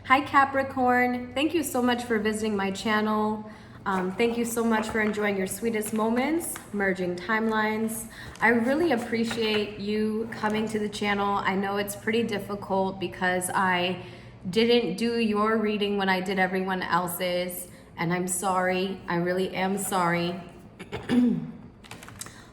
Hi Capricorn, thank you so much for visiting my channel. Thank you so much for enjoying your sweetest moments, merging timelines. I really appreciate you coming to the channel. I know it's pretty difficult because I didn't do your reading when I did everyone else's, and I'm sorry, I really am sorry.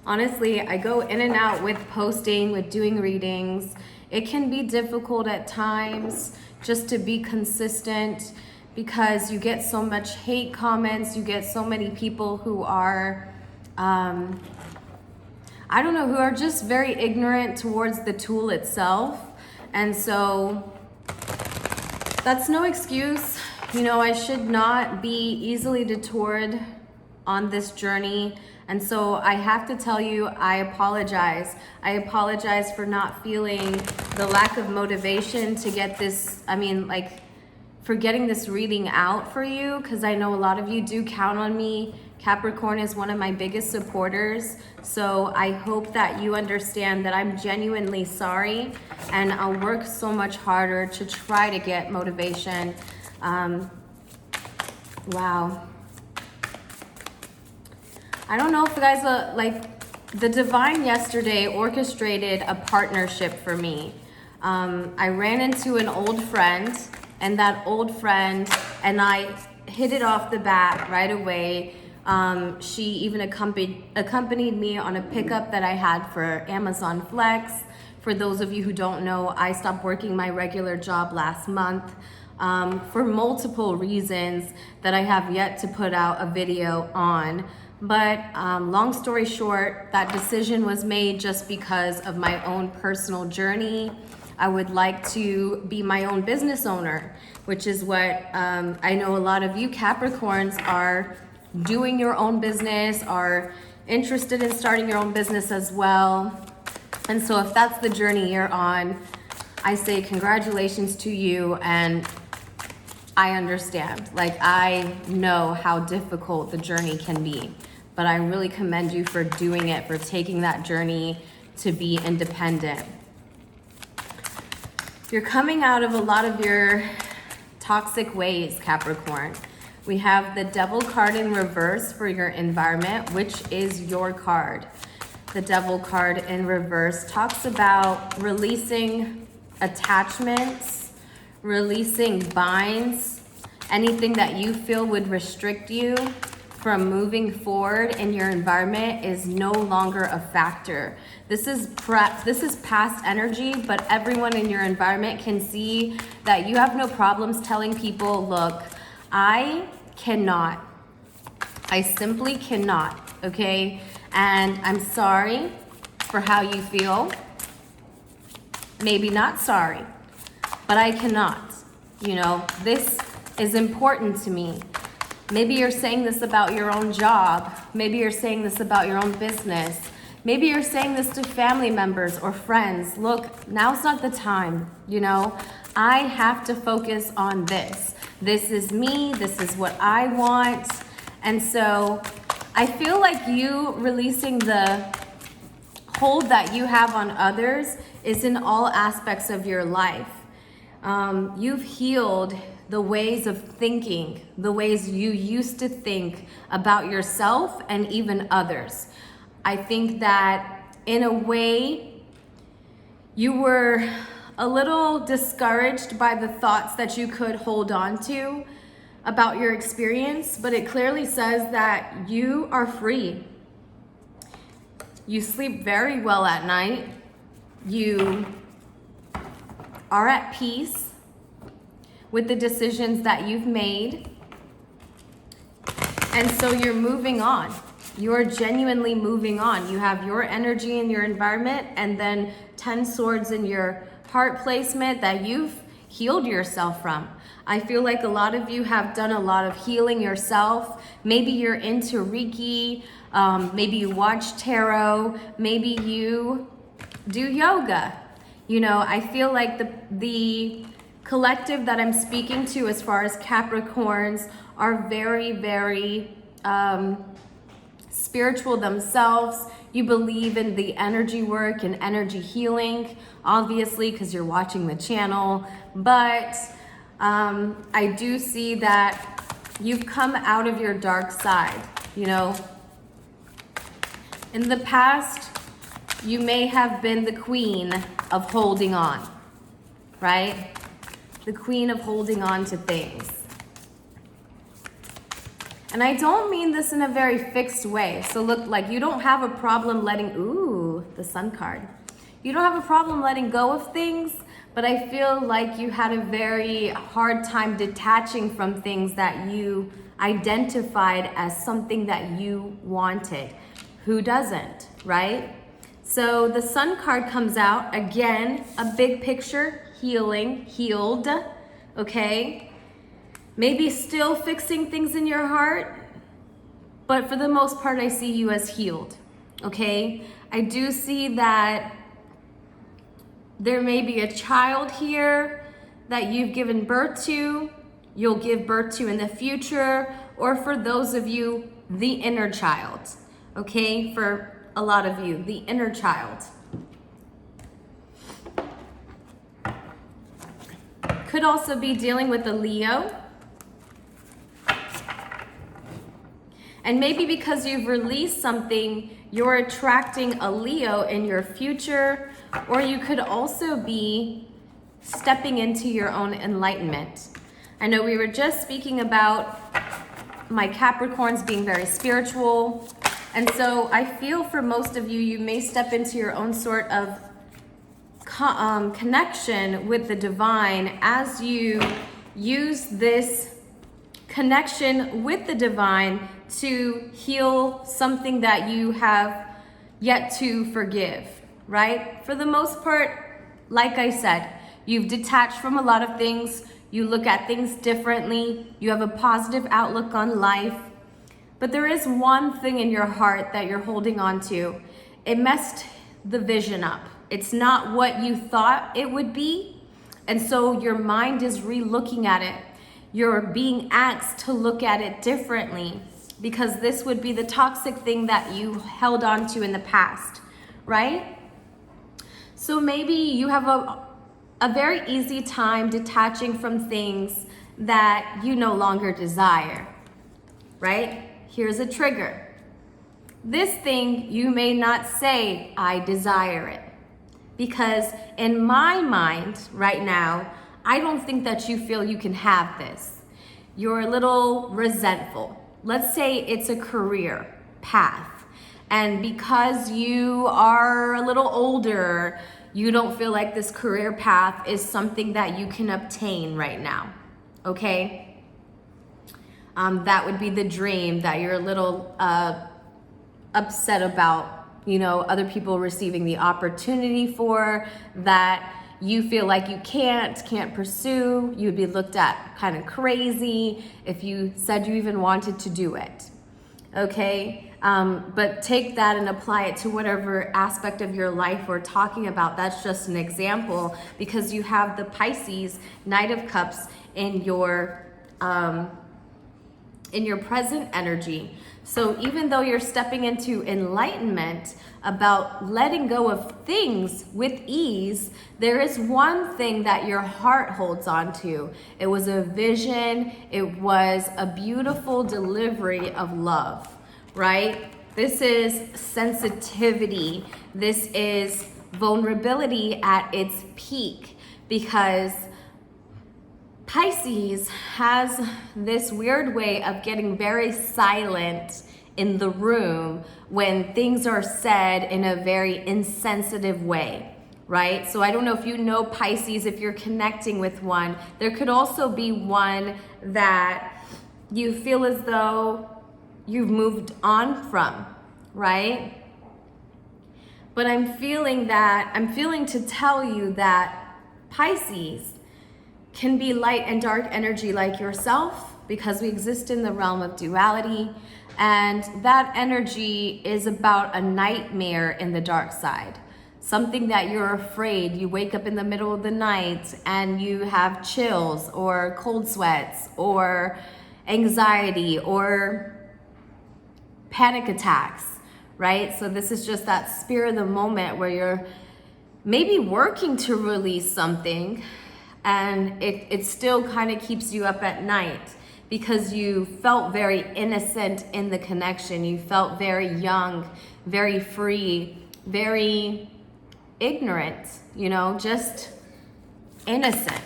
Honestly, I go in and out with posting, with doing readings. It can be difficult at times just to be consistent because you get so much hate comments, you get so many people who are, I don't know, who are just very ignorant towards the tool itself. And so that's no excuse. You know, I should not be easily detoured on this journey. And so I have to tell you, I apologize. I apologize for not feeling the lack of motivation to get this, for getting this reading out for you, because I know a lot of you do count on me. Capricorn is one of my biggest supporters. So I hope that you understand that I'm genuinely sorry, and I'll work so much harder to try to get motivation. Wow. I don't know if you guys, the divine yesterday orchestrated a partnership for me. I ran into an old friend, and that old friend and I hit it off the bat right away. She even accompanied me on a pickup that I had for Amazon Flex. For those of you who don't know, I stopped working my regular job last month for multiple reasons that I have yet to put out a video on. But long story short, that decision was made just because of my own personal journey. I would like to be my own business owner, which is what I know a lot of you Capricorns are doing your own business, are interested in starting your own business as well. And so if that's the journey you're on, I say congratulations to you, and I understand. Like, I know how difficult the journey can be, but I really commend you for doing it, for taking that journey to be independent. You're coming out of a lot of your toxic ways, Capricorn. We have the Devil card in reverse for your environment, which is your card. The Devil card in reverse talks about releasing attachments, releasing binds, anything that you feel would restrict you from moving forward in your environment is no longer a factor. This is past energy, but everyone in your environment can see that you have no problems telling people, look, I simply cannot, okay? And I'm sorry for how you feel. Maybe not sorry, but I cannot. You know, this is important to me. Maybe you're saying this about your own job. Maybe you're saying this about your own business. Maybe you're saying this to family members or friends. Look, now's not the time, you know? I have to focus on this. This is me, this is what I want. And so I feel like you releasing the hold that you have on others is in all aspects of your life. You've healed the ways of thinking, the ways you used to think about yourself and even others. I think that in a way, you were a little discouraged by the thoughts that you could hold on to about your experience, but it clearly says that you are free. You sleep very well at night. You are at peace with the decisions that you've made. And so you're moving on. You're genuinely moving on. You have your energy in your environment, and then 10 swords in your heart placement that you've healed yourself from. I feel like a lot of you have done a lot of healing yourself. Maybe you're into Reiki, maybe you watch tarot, maybe you do yoga. You know, I feel like the collective that I'm speaking to as far as Capricorns are very, very spiritual themselves. You believe in the energy work and energy healing, obviously, because you're watching the channel. But I do see that you've come out of your dark side, you know. In the past, you may have been the queen of holding on, right? The queen of holding on to things. And I don't mean this in a very fixed way. So look, like you don't have a problem letting, ooh, the Sun card. You don't have a problem letting go of things, but I feel like you had a very hard time detaching from things that you identified as something that you wanted. Who doesn't, right? So the Sun card comes out, again, a big picture, healing, healed, okay? Maybe still fixing things in your heart, but for the most part, I see you as healed, okay? I do see that there may be a child here that you've given birth to, you'll give birth to in the future, or for those of you, the inner child, okay? For a lot of you, the inner child. Could also be dealing with a Leo. And maybe because you've released something, you're attracting a Leo in your future, or you could also be stepping into your own enlightenment. I know we were just speaking about my Capricorns being very spiritual. And so I feel for most of you, you may step into your own sort of connection with the divine as you use this connection with the divine to heal something that you have yet to forgive, right? For the most part, like I said, you've detached from a lot of things. You look at things differently. You have a positive outlook on life. But there is one thing in your heart that you're holding on to. It messed the vision up. It's not what you thought it would be. And so your mind is re-looking at it. You're being asked to look at it differently because this would be the toxic thing that you held on to in the past, right? So maybe you have a very easy time detaching from things that you no longer desire, right? Here's a trigger. This thing, you may not say, I desire it. Because in my mind right now, I don't think that you feel you can have this. You're a little resentful. Let's say it's a career path. And because you are a little older, you don't feel like this career path is something that you can obtain right now, okay? That would be the dream that you're a little upset about, you know, other people receiving the opportunity for, that you feel like you can't pursue. You would be looked at kind of crazy if you said you even wanted to do it, okay? But take that and apply it to whatever aspect of your life we're talking about. That's just an example because you have the Pisces Knight of Cups in your present energy. So even though you're stepping into enlightenment about letting go of things with ease, there is one thing that your heart holds on to. It was a vision. It was a beautiful delivery of love, right? This is sensitivity. This is vulnerability at its peak because Pisces has this weird way of getting very silent in the room when things are said in a very insensitive way, right? So I don't know if you know Pisces, if you're connecting with one. There could also be one that you feel as though you've moved on from, right? But I'm feeling to tell you that Pisces can be light and dark energy like yourself because we exist in the realm of duality, and that energy is about a nightmare in the dark side. Something that you're afraid, you wake up in the middle of the night and you have chills or cold sweats or anxiety or panic attacks, right? So this is just that spirit of the moment where you're maybe working to release something, and it still kind of keeps you up at night because you felt very innocent in the connection. You felt very young, very free, very ignorant, you know, just innocent.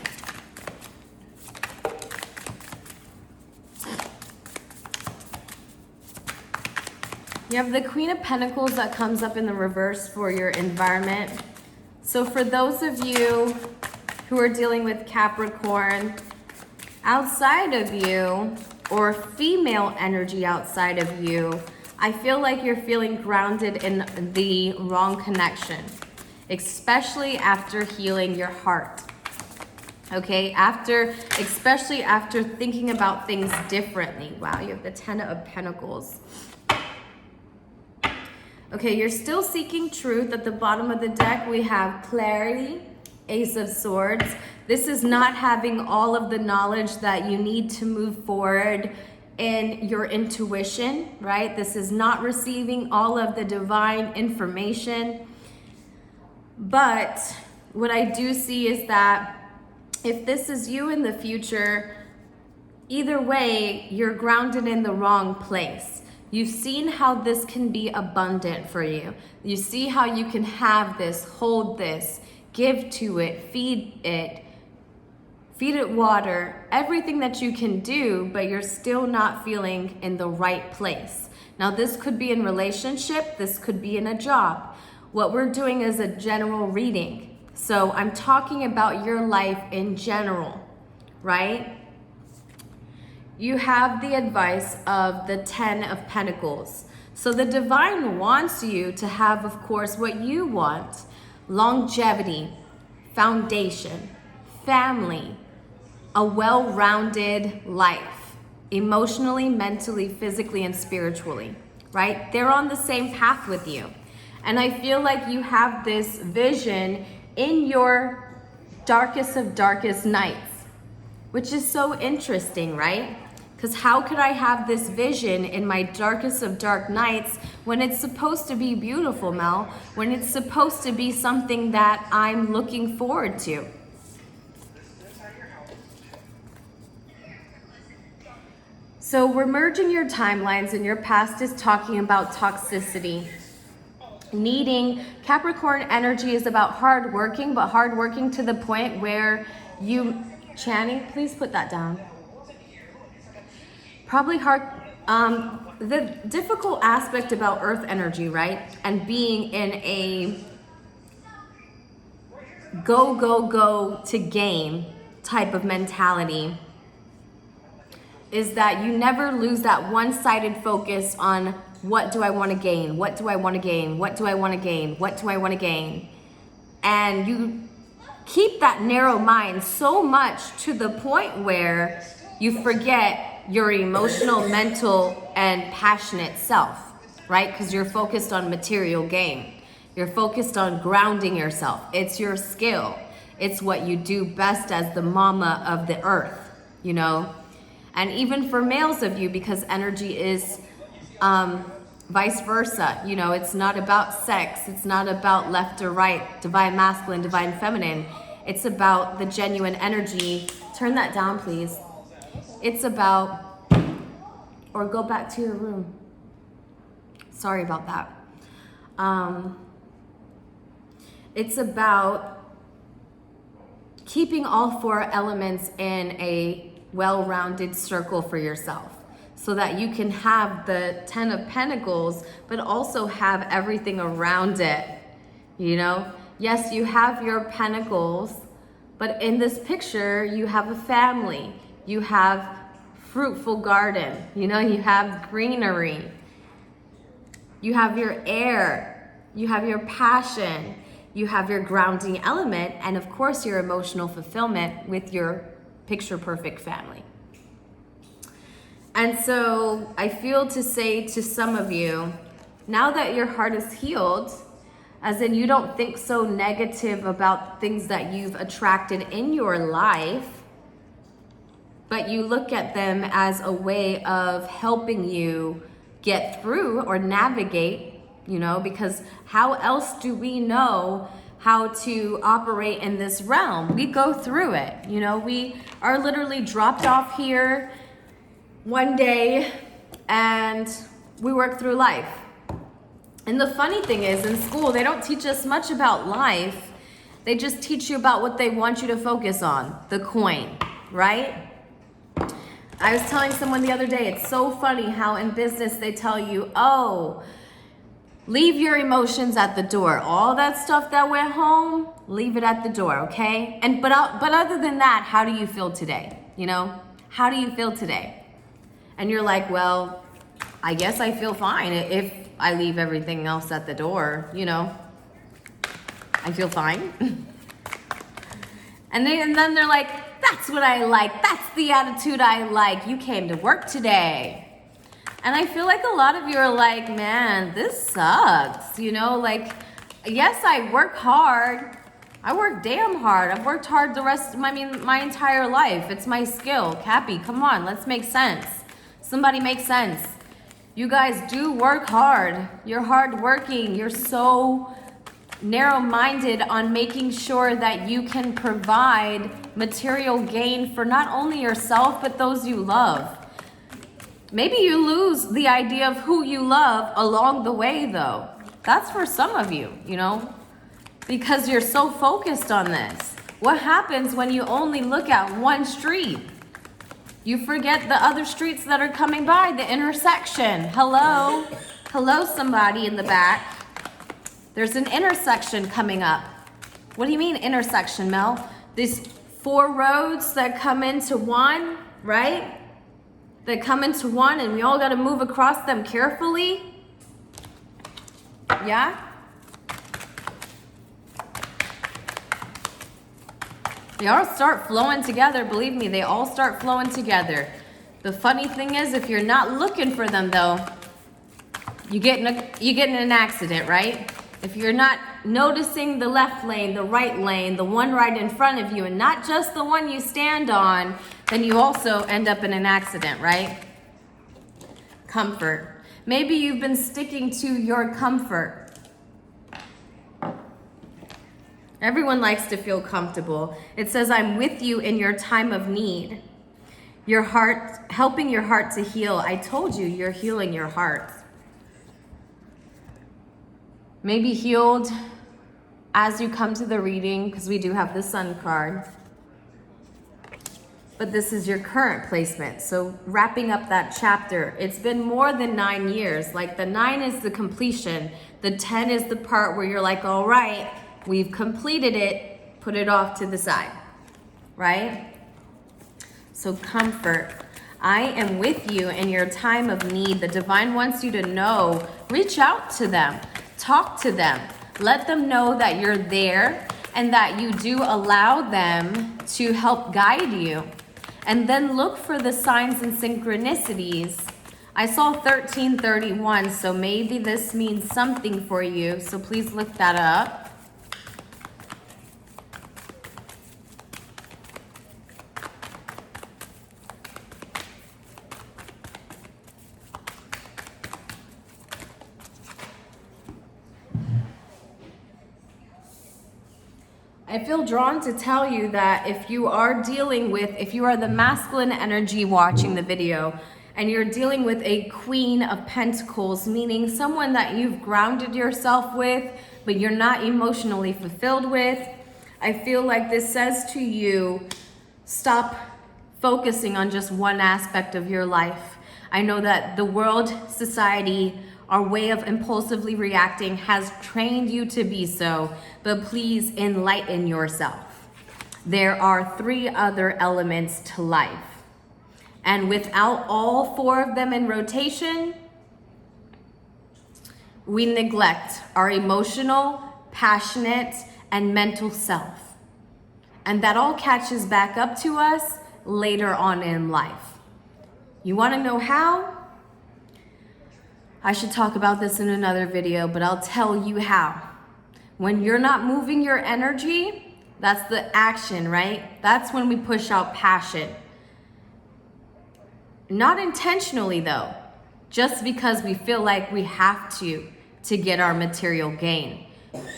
You have the Queen of Pentacles that comes up in the reverse for your environment. So for those of you who are dealing with Capricorn outside of you, or female energy outside of you, I feel like you're feeling grounded in the wrong connection, especially after healing your heart. Okay, especially after thinking about things differently. Wow, you have the Ten of Pentacles. Okay, you're still seeking truth. At the bottom of the deck, we have clarity, Ace of Swords. This is not having all of the knowledge that you need to move forward in your intuition, right? This is not receiving all of the divine information. But what I do see is that if this is you in the future, either way, you're grounded in the wrong place. You've seen how this can be abundant for you. You see how you can have this, hold this, give to it, feed it water, everything that you can do, but you're still not feeling in the right place. Now, this could be in relationship, this could be in a job. What we're doing is a general reading. So I'm talking about your life in general, right? You have the advice of the Ten of Pentacles. So the divine wants you to have, of course, what you want: longevity, foundation, family, a well-rounded life, emotionally, mentally, physically, and spiritually, right? They're on the same path with you. And I feel like you have this vision in your darkest of darkest nights, which is so interesting, right? Because how could I have this vision in my darkest of dark nights when it's supposed to be beautiful, Mel? When it's supposed to be something that I'm looking forward to? So we're merging your timelines, and your past is talking about toxicity. Capricorn energy is about hard working, but hard working to the point where Channing, please put that down. Probably hard, the difficult aspect about earth energy, right? And being in a go to gain type of mentality is that you never lose that one-sided focus on what do I want to gain? What do I want to gain? What do I want to gain? What do I want to gain? And you keep that narrow mind so much to the point where you forget your emotional, mental, and passionate self, right? Because you're focused on material gain. You're focused on grounding yourself. It's your skill. It's what you do best as the mama of the earth, you know? And even for males of you, because energy is vice versa, you know, it's not about sex. It's not about left or right, divine masculine, divine feminine. It's about the genuine energy. Turn that down, please. It's about, or go back to your room. Sorry about that. It's about keeping all four elements in a well-rounded circle for yourself so that you can have the Ten of Pentacles, but also have everything around it, you know? Yes, you have your pentacles, but in this picture, you have a family. You have fruitful garden, you know, you have greenery, you have your air, you have your passion, you have your grounding element, and of course your emotional fulfillment with your picture perfect family. And so I feel to say to some of you, now that your heart is healed, as in you don't think so negative about things that you've attracted in your life, but you look at them as a way of helping you get through or navigate, you know, because how else do we know how to operate in this realm. We go through it. You know, we are literally dropped off here one day and we work through life. And the funny thing is, in school, they don't teach us much about life. They just teach you about what they want you to focus on, the coin, right? I was telling someone the other day, it's so funny how in business they tell you, oh, leave your emotions at the door. All that stuff that went home, leave it at the door, okay? But other than that, how do you feel today? You know, how do you feel today? And you're like, well, I guess I feel fine if I leave everything else at the door, you know. I feel fine. And then they're like, that's what I like. That's the attitude I like. You came to work today. And I feel like a lot of you are like, man, this sucks. You know, like, yes, I work hard. I work damn hard. I've worked hard my entire life. It's my skill. Cappy, come on, let's make sense. Somebody make sense. You guys do work hard. You're hardworking. You're so narrow-minded on making sure that you can provide material gain for not only yourself, but those you love. Maybe you lose the idea of who you love along the way, though. That's for some of you, you know, because you're so focused on this. What happens when you only look at one street? You forget the other streets that are coming by, the intersection. Hello? Hello, somebody in the back. There's an intersection coming up. What do you mean intersection, Mel? These 4 roads that come into one, right? That come into one and we all got to move across them carefully. Yeah? They all start flowing together. Believe me, they all start flowing together. The funny thing is, if you're not looking for them though, you get in an accident, right? If you're not noticing the left lane, the right lane, the one right in front of you, and not just the one you stand on, then you also end up in an accident, right? Comfort. Maybe you've been sticking to your comfort. Everyone likes to feel comfortable. It says, I'm with you in your time of need. Your heart, helping your heart to heal. I told you, you're healing your heart. Maybe healed as you come to the reading, because we do have the Sun card. But this is your current placement. So wrapping up that chapter, it's been more than 9 years. Like the 9 is the completion. The 10 is the part where you're like, all right, we've completed it. Put it off to the side, right? So comfort. I am with you in your time of need. The divine wants you to know, reach out to them. Talk to them. Let them know that you're there and that you do allow them to help guide you. And then look for the signs and synchronicities. I saw 1331, so maybe this means something for you. So please look that up. I feel drawn to tell you that if you are the masculine energy watching the video, and you're dealing with a Queen of Pentacles, meaning someone that you've grounded yourself with, but you're not emotionally fulfilled with, I feel like this says to you, stop focusing on just one aspect of your life. I know that the world, society, our way of impulsively reacting has trained you to be so, but please enlighten yourself. There are 3 other elements to life. And without all 4 of them in rotation, we neglect our emotional, passionate, and mental self. And that all catches back up to us later on in life. You want to know how? I should talk about this in another video, but I'll tell you how. When you're not moving your energy, that's the action, right? That's when we push out passion. Not intentionally though, just because we feel like we have to get our material gain.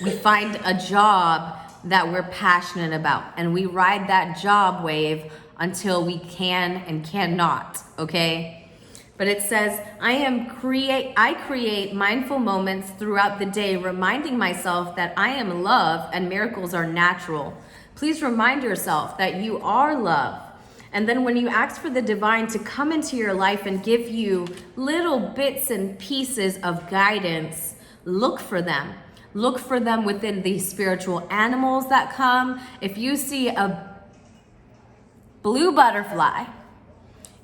We find a job that we're passionate about, and we ride that job wave until we can and cannot, okay? But it says, I create mindful moments throughout the day, reminding myself that I am love and miracles are natural. Please remind yourself that you are love. And then when you ask for the divine to come into your life and give you little bits and pieces of guidance, look for them. Look for them within the spiritual animals that come. If you see a blue butterfly,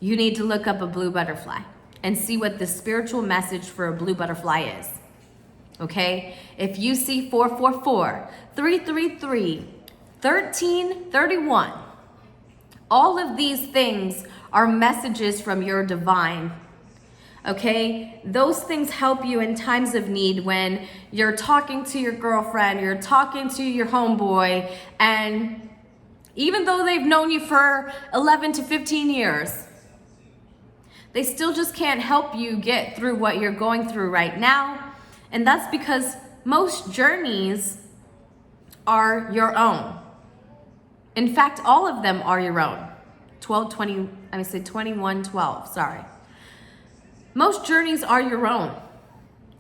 you need to look up a blue butterfly and see what the spiritual message for a blue butterfly is. Okay? If you see 444, 333, 1331, all of these things are messages from your divine. Okay? Those things help you in times of need when you're talking to your girlfriend, you're talking to your homeboy, and even though they've known you for 11 to 15 years, they still just can't help you get through what you're going through right now. And that's because most journeys are your own. In fact, all of them are your own. 21:12, sorry. Most journeys are your own.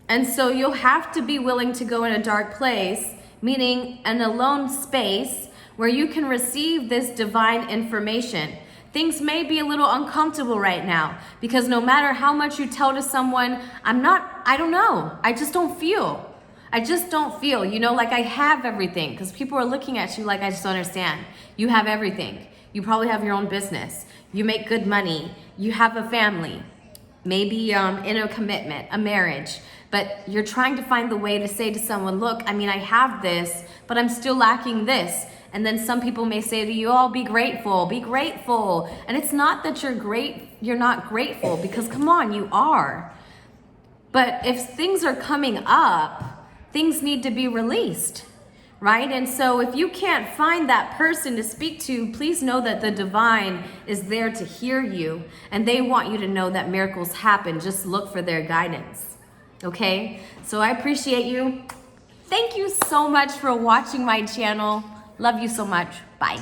And so you'll have to be willing to go in a dark place, meaning an alone space where you can receive this divine information. Things may be a little uncomfortable right now because no matter how much you tell to someone, I don't know. I just don't feel. You know, like I have everything, because people are looking at you like, I just don't understand. You have everything. You probably have your own business. You make good money. You have a family, maybe in a commitment, a marriage. But you're trying to find the way to say to someone, look, I mean, I have this, but I'm still lacking this. And then some people may say to you, oh, be grateful, be grateful. And it's not that you're not grateful, because come on, you are. But if things are coming up, things need to be released, right? And so if you can't find that person to speak to, please know that the divine is there to hear you, and they want you to know that miracles happen. Just look for their guidance, okay? So I appreciate you. Thank you so much for watching my channel. Love you so much. Bye.